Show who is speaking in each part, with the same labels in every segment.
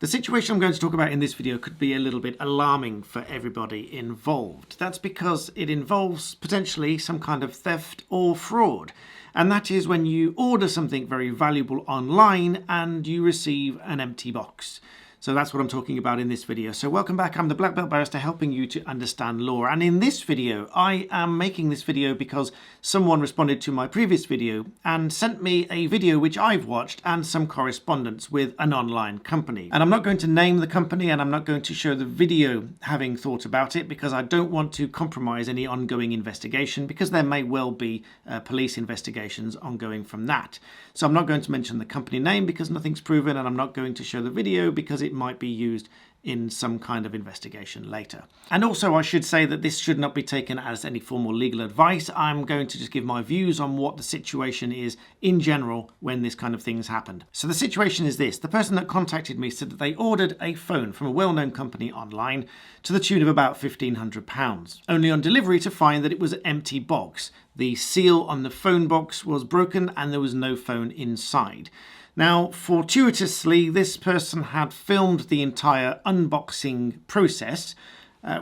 Speaker 1: The situation I'm going to talk about in this video could be a little bit alarming for everybody involved. That's because it involves potentially some kind of theft or fraud. And that is when you order something very valuable online and you receive an empty box. So that's what I'm talking about in this video. So welcome back. I'm the Black Belt Barrister, helping you to understand law. And in this video, I am making this video because someone responded to my previous video and sent me a video which I've watched and some correspondence with an online company. And I'm not going to name the company and I'm not going to show the video having thought about it because I don't want to compromise any ongoing investigation, because there may well be police investigations ongoing from that. So I'm not going to mention the company name because nothing's proven, and I'm not going to show the video because it might be used in some kind of investigation later. And also I should say that this should not be taken as any formal legal advice. I'm going to just give my views on what the situation is in general when this kind of thing has happened. So the situation is this. The person that contacted me said that they ordered a phone from a well-known company online to the tune of about £1,500, only on delivery to find that it was an empty box. The seal on the phone box was broken and there was no phone inside. Now, fortuitously, this person had filmed the entire unboxing process,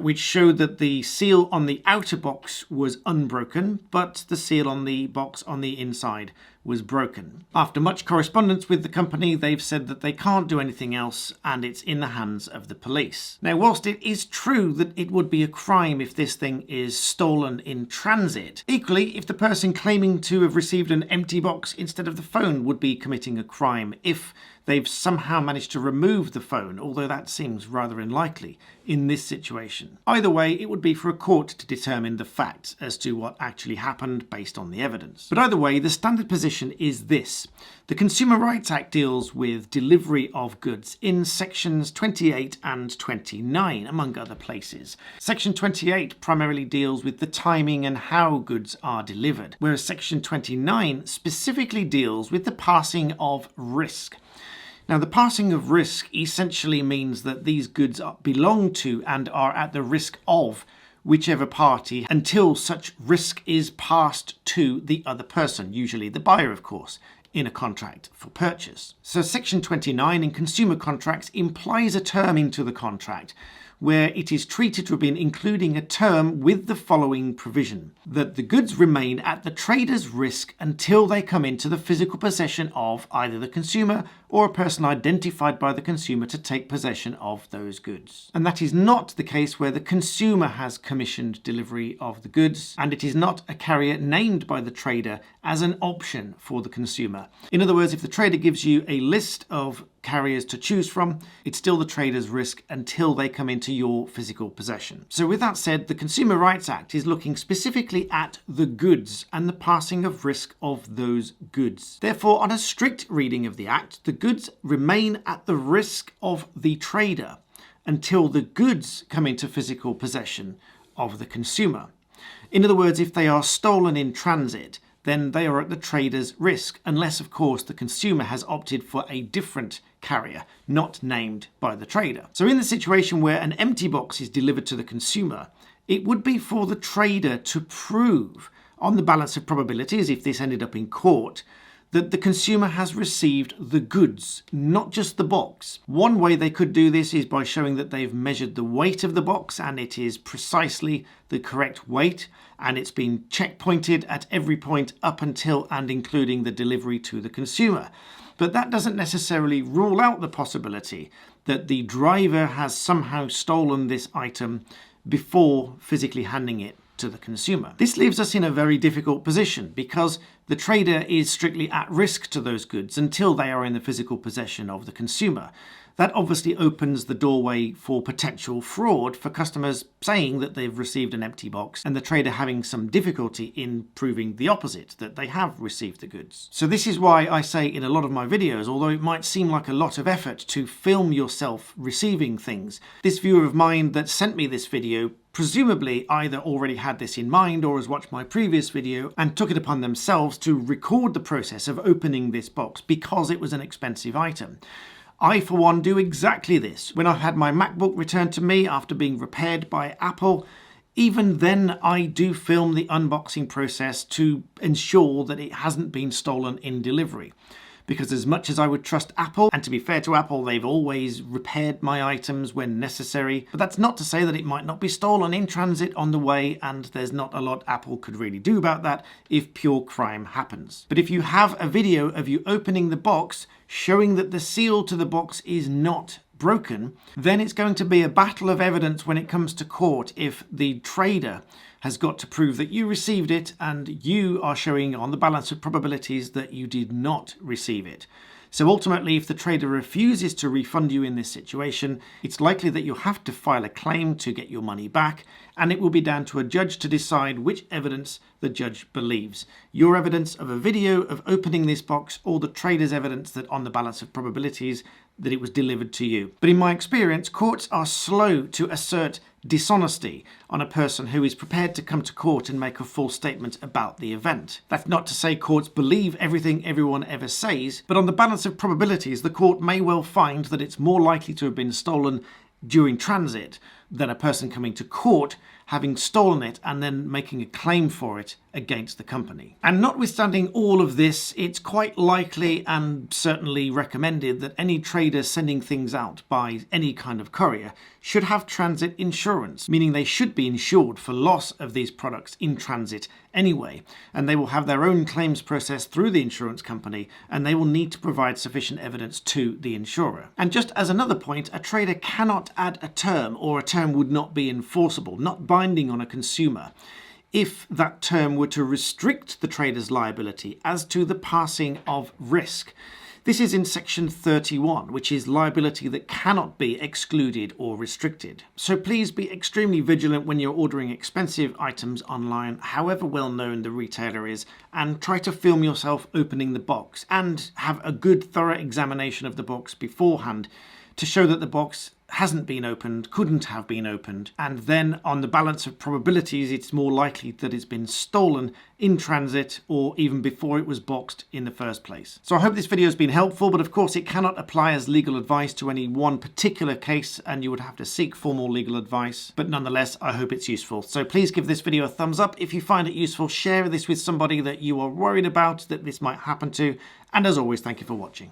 Speaker 1: which showed that the seal on the outer box was unbroken, but the seal on the box on the inside was broken. After much correspondence with the company, they've said that they can't do anything else and it's in the hands of the police. Now, whilst it is true that it would be a crime if this thing is stolen in transit, equally, if the person claiming to have received an empty box instead of the phone would be committing a crime if they've somehow managed to remove the phone, although that seems rather unlikely in this situation. Either way, it would be for a court to determine the facts as to what actually happened based on the evidence. But either way, the standard position is this. The Consumer Rights Act deals with delivery of goods in sections 28 and 29, among other places. Section 28 primarily deals with the timing and how goods are delivered, whereas section 29 specifically deals with the passing of risk. Now, the passing of risk essentially means that these goods belong to and are at the risk of whichever party until such risk is passed to the other person, usually the buyer, of course, in a contract for purchase. So section 29 in consumer contracts implies a term into the contract where it is treated to have been including a term with the following provision: that the goods remain at the trader's risk until they come into the physical possession of either the consumer or a person identified by the consumer to take possession of those goods. And that is not the case where the consumer has commissioned delivery of the goods, and it is not a carrier named by the trader as an option for the consumer. In other words, if the trader gives you a list of carriers to choose from, it's still the trader's risk until they come into your physical possession. So with that said, the Consumer Rights Act is looking specifically at the goods and the passing of risk of those goods. Therefore, on a strict reading of the Act, the goods remain at the risk of the trader until the goods come into physical possession of the consumer. In other words, if they are stolen in transit, then they are at the trader's risk, unless, of course, the consumer has opted for a different carrier, not named by the trader. So in the situation where an empty box is delivered to the consumer, it would be for the trader to prove, on the balance of probabilities, if this ended up in court, that the consumer has received the goods, not just the box. One way they could do this is by showing that they've measured the weight of the box and it is precisely the correct weight, and it's been checkpointed at every point up until and including the delivery to the consumer. But that doesn't necessarily rule out the possibility that the driver has somehow stolen this item before physically handing it to the consumer. This leaves us in a very difficult position because the trader is strictly at risk to those goods until they are in the physical possession of the consumer. That obviously opens the doorway for potential fraud for customers saying that they've received an empty box and the trader having some difficulty in proving the opposite, that they have received the goods. So this is why I say in a lot of my videos, although it might seem like a lot of effort to film yourself receiving things, this viewer of mine that sent me this video presumably either already had this in mind or has watched my previous video and took it upon themselves to record the process of opening this box because it was an expensive item. I, for one, do exactly this. When I've had my MacBook returned to me after being repaired by Apple, even then I do film the unboxing process to ensure that it hasn't been stolen in delivery. because as much as I would trust Apple, and to be fair to Apple, they've always repaired my items when necessary, but that's not to say that it might not be stolen in transit on the way, and there's not a lot Apple could really do about that if pure crime happens. But if you have a video of you opening the box showing that the seal to the box is not broken, then it's going to be a battle of evidence when it comes to court if the trader has got to prove that you received it and you are showing on the balance of probabilities that you did not receive it. So ultimately, if the trader refuses to refund you in this situation, it's likely that you'll have to file a claim to get your money back, and it will be down to a judge to decide which evidence the judge believes. Your evidence of a video of opening this box, or the trader's evidence that on the balance of probabilities that it was delivered to you. But in my experience, courts are slow to assert dishonesty on a person who is prepared to come to court and make a full statement about the event. That's not to say courts believe everything everyone ever says, but on the balance of probabilities, the court may well find that it's more likely to have been stolen during transit than a person coming to court having stolen it and then making a claim for it against the company. And notwithstanding all of this, it's quite likely and certainly recommended that any trader sending things out by any kind of courier should have transit insurance, meaning they should be insured for loss of these products in transit anyway, and they will have their own claims process through the insurance company, and they will need to provide sufficient evidence to the insurer. And just as another point, a trader cannot add a term, or a term would not be enforceable, not binding on a consumer, if that term were to restrict the trader's liability as to the passing of risk. This is in section 31, which is liability that cannot be excluded or restricted. So please be extremely vigilant when you're ordering expensive items online, however well known the retailer is, and try to film yourself opening the box and have a good thorough examination of the box beforehand to show that the box hasn't been opened, couldn't have been opened, and then on the balance of probabilities, it's more likely that it's been stolen in transit or even before it was boxed in the first place. So I hope this video has been helpful, but of course it cannot apply as legal advice to any one particular case, and you would have to seek formal legal advice. But nonetheless, I hope it's useful. So please give this video a thumbs up if you find it useful. Share this with somebody that you are worried about that this might happen to. And as always, thank you for watching.